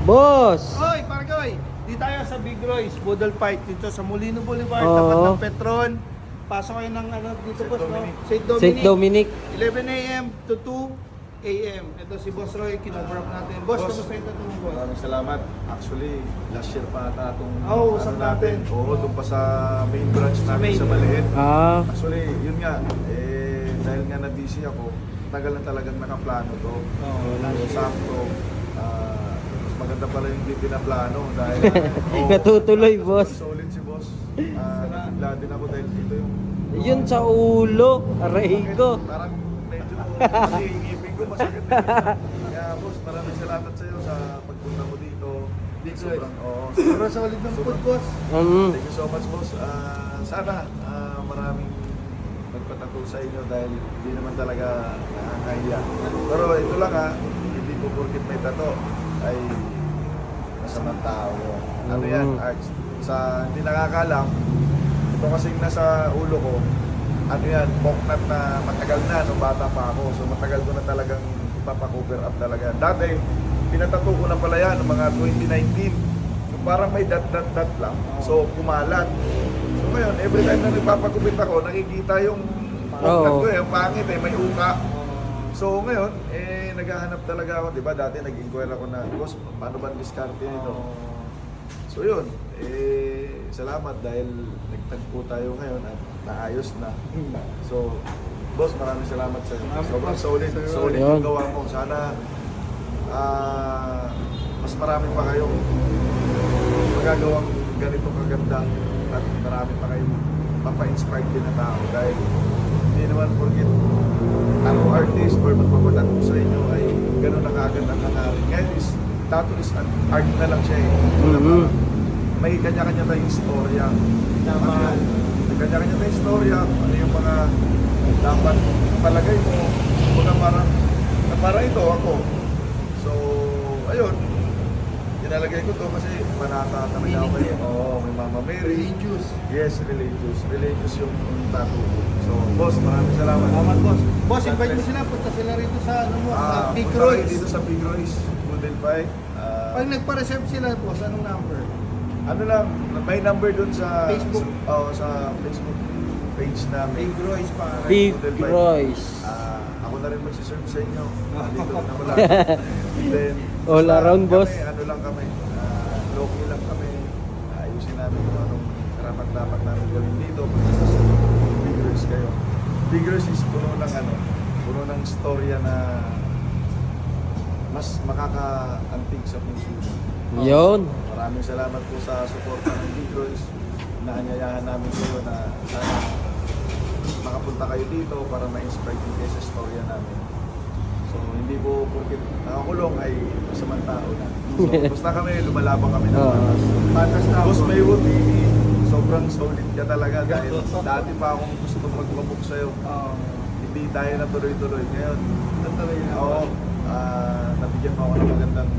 Boss! Oy, Pargoy! Di tayo sa Big Royce, Budol Fight dito sa Molino Boulevard, Oo. tapat ng Petron. Pasok kayo ng ano dito boss, no? St. St. Dominic. 11 a.m. to 2 a.m. Ito si Boss Roy, kinover up natin. Boss, kamusta yung tattoo mo, boss? Maraming salamat. Actually, last year pa ata itong usap natin. Oo, doon pa sa main branch namin main. sa Maliit. Ah, Actually, yun nga, dahil nga na-busy ako, tagal na talagang nakaplano to. Oo, So, sakto. Mas maganda pala yung hindi pinaplano dahil natutuloy, boss. solid si boss. Nabigla din ako dahil dito yung Yun sa ulo, aray ko. parang medyo kasi yung ngipin ko masakit eh. Kaya boss, maraming salamat sa iyo sa pagpunta mo dito. Sobrang, Sobrang solid ng food, boss. Thank you so much, boss. Sana maraming magpatato sa inyo dahil hindi naman talaga nakakahiya. Pero ito lang hindi po porkit may tato ay masamang tao. Ano yan, arts? Sa hindi nakakalam, ito kasing nasa ulo ko, ano yan, poknat na matagal na nung bata pa ako. So matagal ko na talagang ipapakover up talaga. Dati, pinatato ko na pala yan noong mga 2019. So parang may dot lang. So kumalat. So ngayon, every time na nagpapagupit ako, nakikita yung poknat ko yung pangit may uka. So ngayon, naghahanap talaga ako, 'di ba? Dati nag-inquire ako na, boss, paano ba diskarte nito? So yun, salamat dahil nagtagpo tayo ngayon at naayos na. So, boss, maraming salamat sa iyo. Sobrang solid yung gawa mo. Sana mas marami pa kayong magagawang ganito kaganda at marami pa kayong mapa-inspire din na tao dahil hindi naman porkit ako artist or magpapatato sa inyo ay gano'n na kaagad ang hangarin. Ngayon is, tattoo is an art na lang siya May kanya-kanya tayong istorya. May kanya-kanya tayong istorya. Ano yung mga dapat palagay mo. Para ito ako. So, ayun. Tinalagay ko to kasi manata talaga ako kayo. May Mama Mary. Religious. Yes, religious. Religious yung tattoo. So, boss, maraming salamat. Salamat, boss. Boss, invite mo sila. Punta sila rito sa Big punta kayo Royce. dito sa Big Royce. Budol Fight. Pag nagpa-reserve sila, boss, anong number? Ano lang, may number dun sa Facebook. Sa Facebook page namin. Big Royce pa. Big Budol Fight. Royce. Ako na rin magsiserve sa inyo. Dito na wala. Then, All basta around, boss. Kami, ano lang kami. Low-key lang kami. Ayusin namin kung anong karapat-dapat namin gawin dito. Pagkasta sa Big Royce kayo. Big Royce is puno ng storya na mas makaka-antig sa puso. Yun. Maraming salamat po sa suporta ng Big Royce. Naanyayahan namin kayo na sana makapunta kayo dito para ma-inspire din kayo sa storya namin. So, hindi po porkit nakakulong ay masamang tao na. So, basta kami, lumalaban kami ng patas na. Boss Maywood, sobrang solid ka talaga dahil dati pa akong gusto magpabuk sa'yo. Hindi tayo na tuloy-tuloy. Ngayon, nabigyan mo ako ng magandang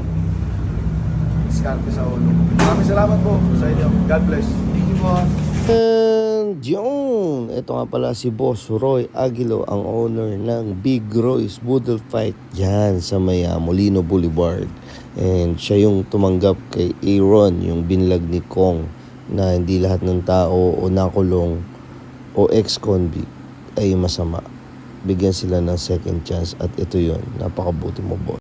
diskarte sa ulo. Maraming salamat po sa inyo. God bless. Thank you, boss. And yun, ito nga pala si Boss Roy Aguilo, ang owner ng Big Royce Budol Fight dyan sa may Molino Boulevard. And siya yung tumanggap kay Aaron, yung binlag ni Kong, na hindi lahat ng tao o nakulong o ex-convict ay masama. Bigyan sila ng second chance at ito yun, napakabuti mo, boss.